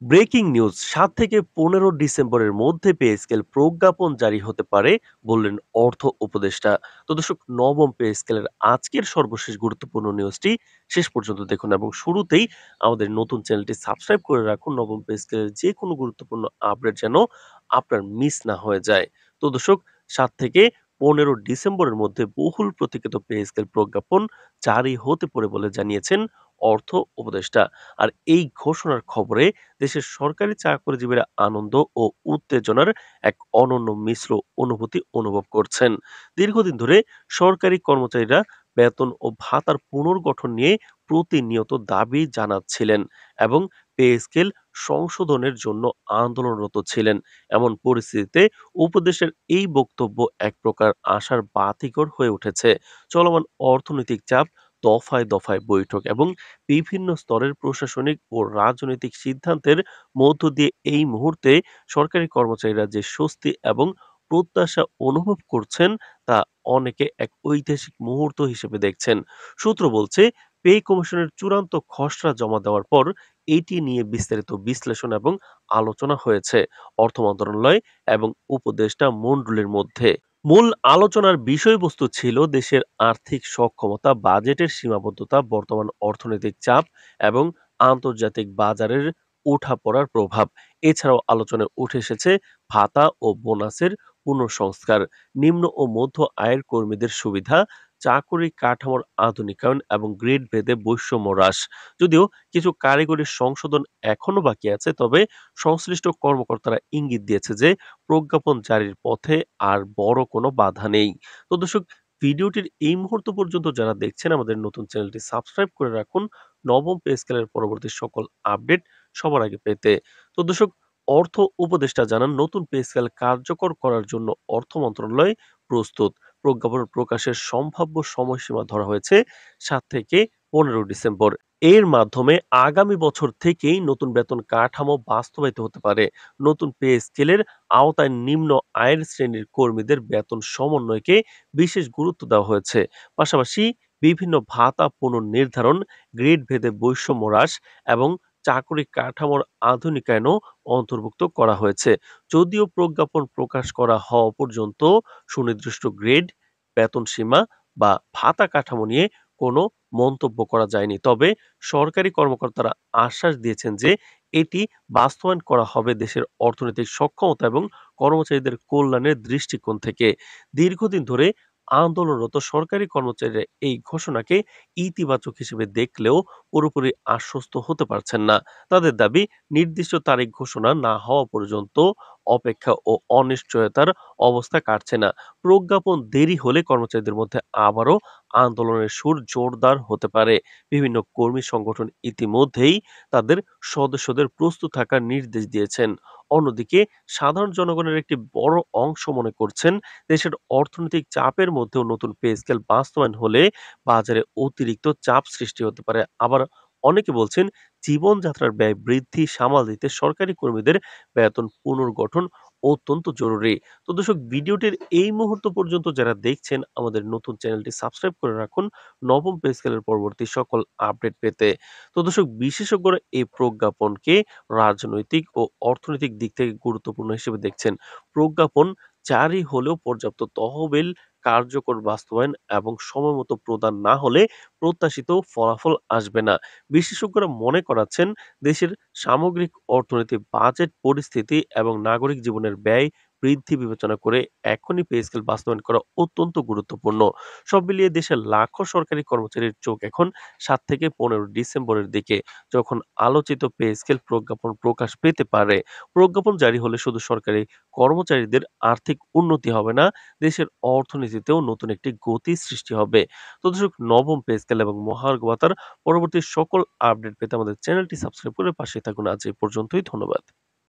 Breaking news ৭ থেকে ১৫ ডিসেম্বরের মধ্যে পে স্কেল প্রজ্ঞাপন জারি হতে পারে বললেন অর্থ উপদেষ্টা। তো দর্শক, নবম পে স্কেলের আজকের সর্বশেষ গুরুত্বপূর্ণ নিউজটি শেষ পর্যন্ত দেখুন এবং শুরুতেই আমাদের নতুন চ্যানেলটি সাবস্ক্রাইব করে রাখুন নবম পে স্কেলের যে কোনো গুরুত্বপূর্ণ আপডেট যেন আপনার মিস না হয়ে যায়। তো দর্শক, ৭ থেকে ১৫ ডিসেম্বরের মধ্যে বহুল প্রতীক্ষিত পে স্কেল প্রজ্ঞাপন জারি হতে পারে বলে জানিয়েছেন অর্থ উপদেষ্টা। আর এই ঘোষণার খবরে দেশের সরকারি চাকরিজীবীরা আনন্দ ও উত্তেজনার এক অনন্য মিশ্র অনুভূতি অনুভব করছেন। দীর্ঘদিন ধরে সরকারি কর্মচারীরা বেতন ও ভাতার পুনর্গঠন নিয়ে প্রতিনিয়ত দাবি জানাচ্ছিলেন এবং পে স্কেল সংশোধনের জন্য আন্দোলনরত ছিলেন। এমন পরিস্থিতিতে উপদেশের এই বক্তব্য এক প্রকার আশার বাতিঘর হয়ে উঠেছে। চলমান অর্থনৈতিক চাপ, দফায় দফায় বৈঠক এবং বিভিন্ন স্তরের প্রশাসনিক ও রাজনৈতিক সিদ্ধান্তের মধ্য দিয়ে এই মুহূর্তে সরকারি কর্মচারীরা যে স্বস্তি এবং প্রত্যাশা অনুভব করছেন তা অনেকে এক ঐতিহাসিক মুহূর্ত হিসেবে দেখছেন। সূত্র বলছে, পে কমিশনের চূড়ান্ত খসড়া জমা দেওয়ার পর এটি নিয়ে বিস্তারিত বিশ্লেষণ এবং আলোচনা হয়েছে অর্থ মন্ত্রণালয় এবং উপদেষ্টা মণ্ডলীর মধ্যে। মূল আলোচনার বিষয়বস্তু ছিল দেশের আর্থিক সক্ষমতা, বাজেটের সীমাবদ্ধতা, বর্তমান অর্থনৈতিক চাপ এবং আন্তর্জাতিক বাজারের ওঠাপড়ার প্রভাব। এছাড়াও আলোচনায় উঠে এসেছে ভাতা ও বোনাসের পুনঃসংস্কার, নিম্ন ও মধ্য আয়ের কর্মীদের সুবিধা, চাকরি কাঠামোর আধুনিকায়ন এবং গ্রেড ভেদে বৈষম্য হ্রাস। যদিও কিছু কারিগরি সংশোধন এখনো বাকি আছে, তবে সংশ্লিষ্ট কর্মকর্তারা ইঙ্গিত দিয়েছে যে প্রজ্ঞাপন জারির পথে আর বড় কোনো বাধা নেই। তো দর্শক, ভিডিওটির এই মুহূর্ত পর্যন্ত যারা দেখছেন আমাদের নতুন চ্যানেলটি সাবস্ক্রাইব করে রাখুন নবম পে স্কেলের পরবর্তী সকল আপডেট সবার আগে পেতে। তো দর্শক, অর্থ উপদেষ্টা জানান নতুন পে স্কেল কার্যকর করার জন্য অর্থ মন্ত্রণালয় প্রস্তুত। প্রজ্ঞাপন প্রকাশের সম্ভাব্য সময়সীমা ধরা হয়েছে ৭ থেকে ১৫ ডিসেম্বর। এর মাধ্যমে আগামী বছর থেকেই নতুন বেতন কাঠামো বাস্তবায়িত হতে পারে। নতুন পে স্কেলের আওতায় নিম্ন আয়ের শ্রেণীর কর্মীদের বেতন সমন্বয়কে বিশেষ গুরুত্ব দেওয়া হয়েছে। পাশাপাশি বিভিন্ন ভাতা পুনর্নির্ধারণ, গ্রেড ভেদে বৈষম্য হ্রাস এবং চাকরি কাঠামোর আধুনিকায়নও অন্তর্ভুক্ত করা হয়েছে। যদিও প্রজ্ঞাপন প্রকাশ করা হওয়া পর্যন্ত সুনির্দিষ্ট গ্রেড, বেতন সীমা বা ভাতা কাঠামো নিয়ে কোনো মন্তব্য করা যায়নি, তবে সরকারি কর্মকর্তারা আশ্বাস দিয়েছেন যে এটি বাস্তবায়ন করা হবে দেশের অর্থনৈতিক সক্ষমতা এবং কর্মচারীদের কল্যাণের দৃষ্টিকোণ থেকে। দীর্ঘদিন ধরে আন্দোলনরত সরকারি কর্মচারীরা এই ঘোষণাকে ইতিবাচক হিসেবে দেখলেও পুরোপুরি আশ্বস্ত হতে পারছেন না। তাদের দাবি, নির্দিষ্ট তারিখ ঘোষণা না হওয়া পর্যন্ত অপেক্ষা ও অনিশ্চয়তার অবস্থা কাটছে না। প্রজ্ঞাপন দেরি হলে কর্মচারীদের মধ্যে আবারও আন্দোলনের সুর জোরদার হতে পারে। বিভিন্ন কর্মী সংগঠন ইতিমধ্যেই তাদের সদস্যদের প্রস্তুত থাকার নির্দেশ দিয়েছেন। অন্যদিকে সাধারণ জনগণের একটি বড় অংশ মনে করছেন দেশের অর্থনৈতিক চাপের মধ্যেও নতুন পে স্কেল বাস্তবায়ন হলে বাজারে অতিরিক্ত চাপ সৃষ্টি হতে পারে। আবার অনেকে বলছেন জীবনযাত্রার ব্যয় বৃদ্ধি সামাল দিতে সরকারি কর্মীদের বেতন পুনর্গঠন অত্যন্ত জরুরি। তো দর্শক, ভিডিওটির এই মুহূর্ত পর্যন্ত যারা দেখছেন আমাদের নতুন চ্যানেলটি সাবস্ক্রাইব করে রাখুন নবম পে স্কেলের পরবর্তী সকল আপডেট পেতে। তো দর্শক, বিশেষজ্ঞরা এই প্রজ্ঞাপনকে রাজনৈতিক ও অর্থনৈতিক দিক থেকে গুরুত্বপূর্ণ হিসেবে দেখছেন। প্রজ্ঞাপন জারি হলেও পর্যাপ্ত তহবিল, কার্যকর বাস্তবায়ন এবং সময়মতো প্রদান না হলে প্রত্যাশিত ফলাফল আসবে না। বিশেষজ্ঞরা মনে করাচ্ছেন দেশের সামগ্রিক অর্থনীতি, বাজেট পরিস্থিতি এবং নাগরিক জীবনের ব্যয় বৃদ্ধি বিবেচনা করে এখনই পে স্কেল বাস্তবায়ন করা অত্যন্ত গুরুত্বপূর্ণ। সব মিলিয়ে দেশের লাখো সরকারি কর্মচারীর চোখ এখন ৭ থেকে ১৫ ডিসেম্বরের দিকে, যখন আলোচিত পে স্কেল প্রজ্ঞাপন প্রকাশ পেতে পারে। প্রজ্ঞাপন জারি হলে শুধু সরকারি কর্মচারীদের আর্থিক উন্নতি হবে না, দেশের অর্থনীতিতেও নতুন একটি গতি সৃষ্টি হবে। তো দর্শক, নবম পে স্কেল এবং মহার্ঘ ভাতার পরবর্তী সকল আপডেট পেতে আমাদের চ্যানেলটি সাবস্ক্রাইব করে পাশে থাকুন। আজ এই পর্যন্তই। ধন্যবাদ।